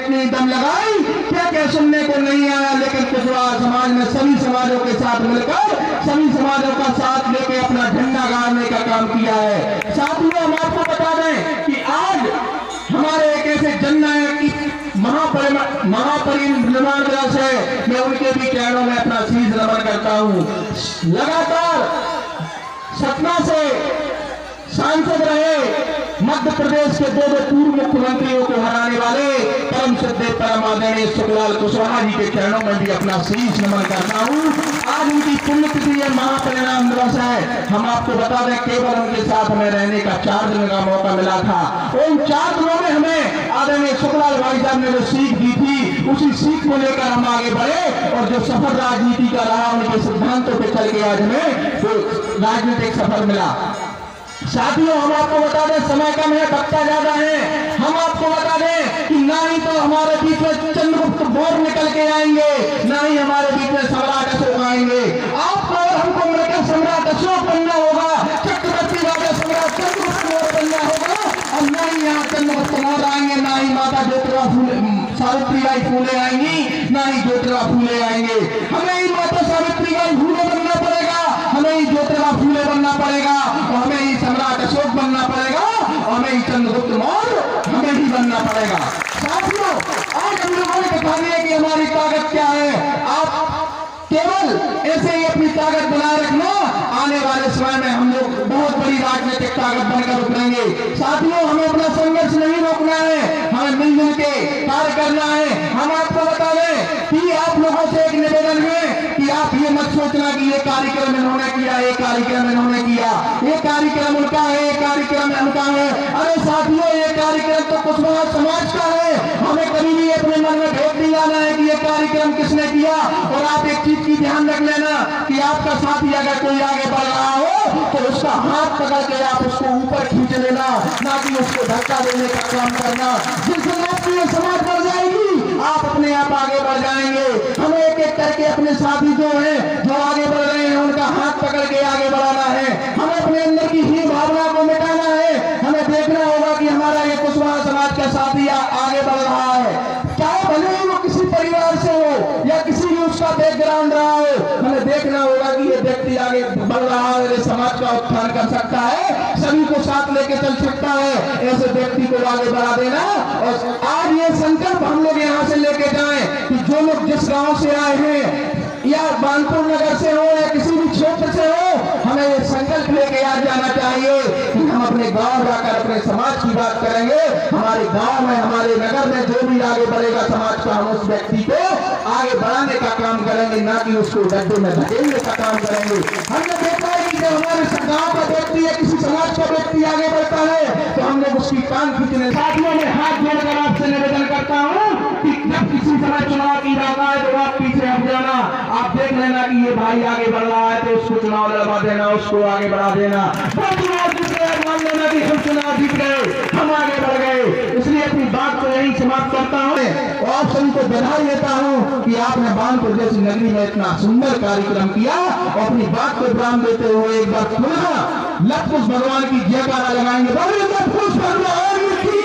इतनी दम लगाई क्या क्या सुनने को नहीं आया, लेकिन कुशवाहा समाज में सभी समाजों के साथ मिलकर सभी समाजों का साथ लेके अपना झंडा गाड़ने का काम किया है। साथियों, हम आपको बता दें कि आज हमारे एक ऐसे जननायक की महापरिनिर्वाण दिवस है, मैं उनके भी चरणों में अपना शीश नमन करता हूं। लगातार सतना से सांसद रहे, मध्य प्रदेश के दो पूर्व मुख्यमंत्रियों को हराने वाले परम श्रद्धेय परम आदरणीय सुखलाल कुशवाहा जी के चरणों में भी अपना शीश नमन करता हूं। आज उनकी पुण्यतिथि है, महापरिनिर्वाण दिवस है। हम आपको बता दें, केवल उनके साथ हमें रहने का 4 दिन का मौका मिला था। उन 4 दिनों में हमें आदरणीय सुखलाल भाई साहब ने जो सीख दी थी, उसी सीख को लेकर हम आगे बढ़े और जो सफर राजनीति का रहा, उनके सिद्धांतों पर चल के आज हमें तो राजनीतिक सफर मिला। साथियों, हम आपको बता दें, समय कम है, बच्चा ज्यादा है। हम आपको बता दें कि ना ही तो हमारे बीच में चंद्रगुप्त मौर्य निकल के आएंगे, ना ही हमारे बीच में सम्राट अशोक आएंगे। आपको और हमको मिलकर सम्राट अशोक बनना होगा, चक्रवर्ती राजा सम्राट चंद्रगुप्त मौर्य बनना होगा। और ना ही यहाँ चंद्रगुप्त मौर्य आएंगे, ना ही माता ज्योतिबा सावित्रीबाई फूले आएंगी, ना ही ज्योतिबा फूले आएंगे। हमें ही माता सावित्रीबाई फूले बनना पड़ेगा, हमें ही ज्योतिबा फूले बनना पड़ेगा, और हमें ही सम्राट अशोक बनना पड़ेगा, और हमें ही चंद्रगुप्त मौर्य हमें ही बनना पड़ेगा। साथियों, आज हम लोगों ने दिखा दिया कि हमारी ताकत क्या है। आप केवल ऐसे ही अपनी ताकत बनाए रखना, आने वाले समय में हम लोग बहुत बड़ी राजनीतिक ताकत बनकर उतरेंगे। साथियों, हमें अपना संघर्ष नहीं रोकना है, हमें मिलजुल के कार्य करना है। हम आपको बता दें कि आप लोगों से एक निवेदन है कि आप ये मत सोचना कि ये कार्यक्रम इन्होंने किया, ये कार्यक्रम इन्होंने किया, ये कार्यक्रम उनका है, ये कार्यक्रम उनका है। अरे साथियों, ये कार्यक्रम तो कुशवाहा समाज का है। हमें कभी भी अपने मन में भेद नहीं लाना है कि ये कार्यक्रम किसने किया। और आप एक चीज की ध्यान रख लेना कि आपका साथी अगर कोई आगे बढ़ रहा हो तो उसका हाथ पकड़ के आप उसको ऊपर खींच लेना, ना कि उसको धक्का देने का काम करना। जिससे आपकी ये समाज बढ़ जाएगी, आप अपने आप आगे बढ़ जाएंगे। हमें एक एक करके अपने साथी जो हैं, जो आगे बढ़ रहे हैं, उनका हाथ पकड़ के आगे बढ़ाना है। हमें अपने अंदर की ही भावना को मिटाना है। हमें देखना होगा कि हमारा ये कुशवाहा समाज का साथी आगे बढ़ रहा है, चाहे भले ही वो किसी परिवार से हो या किसी भी उसका बैकग्राउंड रहा हो। हमें देखना होगा कि ये व्यक्ति आगे बढ़ रहा है, समाज का उत्थान कर सकता है, सभी को साथ लेके चल सकता है। ऐसे व्यक्ति को आगे बढ़ा देना। और आज ये संकल्प हम लोग यहाँ से लेके जाएं कि जो लोग जिस गांव से आए हैं, या बानपुर नगर से हो या किसी भी क्षेत्र से हो, हमें ये संकल्प लेके आज जाना चाहिए कि हम अपने गांव जाकर अपने समाज की बात करेंगे। हमारे गांव में, हमारे नगर में जो भी आगे बढ़ेगा समाज का, हम उस व्यक्ति को आगे बढ़ाने का काम करेंगे, ना कि उसको गड्ढे में धकेलने का काम करेंगे। हमने देखा है कि जब हमारे गांव का व्यक्ति या किसी समाज का व्यक्ति आगे बढ़ता है तो हम लोग उसकी कान खींचने। साथियों, में हाथ जोड़कर आपसे निवेदन करता हूँ कि जब किसी समय चुनाव की जाता है तो आप पीछे हट जाना। आप देख लेना कि ये भाई आगे बढ़ रहा है तो उसको चुनाव लड़वा देना, उसको आगे बढ़ा देना। चुनाव जीत गए, मान लेना कि हम चुनाव जीत गए, हम आगे बढ़ गए। इसलिए अपनी बात को यही समाप्त करता हूँ और आप सभी को बधाई देता हूँ कि आपने बानपुर जैसी नगरी में इतना सुंदर कार्यक्रम किया। और अपनी बात को विराम देते हुए एक बार पुनः लख कुश भगवान की जयकारा लगाएंगे। लख कुश भगवान की।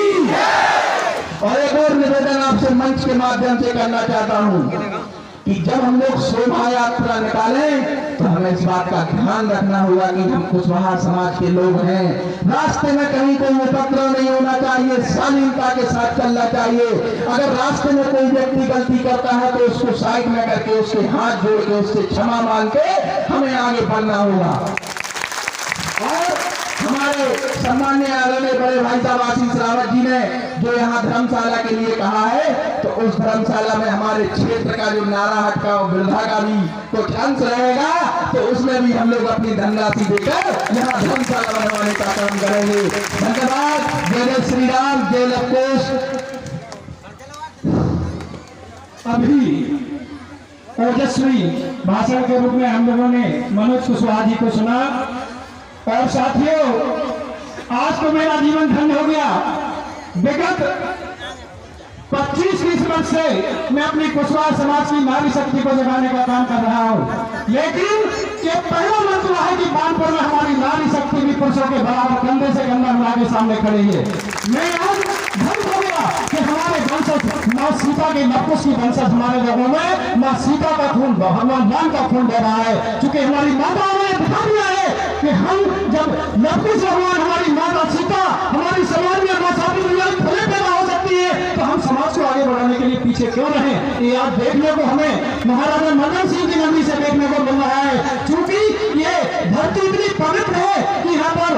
और एक और निवेदन आपसे मंच के माध्यम से करना चाहता हूँ कि जब हम लोग शोभा यात्रा निकालें तो हमें इस बात का ध्यान रखना होगा कि हम कुशवाहा समाज के लोग हैं। रास्ते में कहीं कोई उपद्रव नहीं होना चाहिए, शालीनता के साथ चलना चाहिए। अगर रास्ते में कोई व्यक्ति गलती करता है तो उसको साइड में करके उसके हाथ जोड़ के उससे क्षमा मांग के हमें आगे बढ़ना होगा। और हमारे सम्माननीय आदरणीय बड़े भाई साहब आशीष रावत जी ने जो यहाँ धर्मशाला के लिए कहा है, तो उस धर्मशाला में हमारे क्षेत्र का जो नाराहट का और वृद्धा का भी कुछ अंश रहेगा, तो उसमें भी हम लोग अपनी धनराशि देकर यहाँ धर्मशाला बनवाने का काम करेंगे। धन्यवाद। जय जय श्री राम, जय लवकुश। अभी ओजस्वी भाषण के रूप में हम लोगों ने मनोज कुशवाहा जी को सुना। और साथियों, आज तो मेरा जीवन धन्य हो गया। विगत 25-30 वर्ष से मैं अपनी कुशवाहा समाज की नारी शक्ति को जगाने का काम कर रहा हूं, लेकिन ये पहला मंत्र है कि बानपुर में हमारी नारी शक्ति भी पुरुषों के बराबर कंधे से कंधा मिला के सामने खड़ी है। मैं आज धन्य हो गया कि हमारे वंशज सीता के नपुंस की वंशज हमारे लोगों में माँ सीता का खून, भगवान राम का खून बह रहा है। क्योंकि हमारी माताओं ने बता दिया है कि हम जब नपुंस भगवान हमारी माता सीता हमारी समाज में माँ साथी फले पैदा हो सकती है, तो हम समाज को आगे बढ़ाने के लिए पीछे क्यों रहे। ये आज देखने को हमें महाराजा मदन सिंह की नगरी से देखने को मिल रहा है। क्योंकि ये धरती इतनी पवित्र है कि यहाँ पर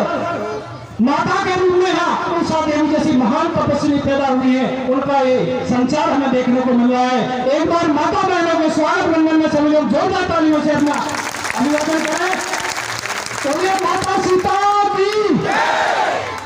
माता के रूप में यहाँ उषा देवी जैसी महान तपस्वी पैदा हुई है, उनका ये संचार हमें देखने को मिल रहा है। एक बार माता बहनों के स्वागत बंधन में सभी लोग जोरदार तालियों से अपना अभिवादन करें। तो ये माता सीता की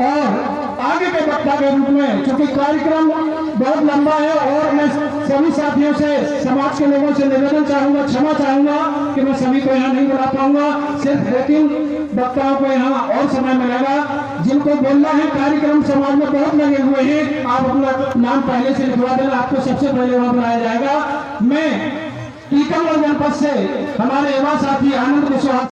और आगे के वक्ता के रूप में, क्योंकि कार्यक्रम बहुत लंबा है और मैं सभी साथियों से, समाज के लोगों से निवेदन चाहूंगा, क्षमा चाहूंगा कि मैं सभी को यहाँ नहीं बुला पाऊंगा। सिर्फ 2-3 वक्ताओं को यहाँ और समय मिलेगा जिनको बोलना है। कार्यक्रम समाज में बहुत लगे हुए हैं, आप अपना नाम पहले से लिखवा देना, आपको सबसे पहले वहां बुलाया जाएगा। मैं टीकमगढ़ जनपद से हमारे युवा साथी आनंद कुशवाहा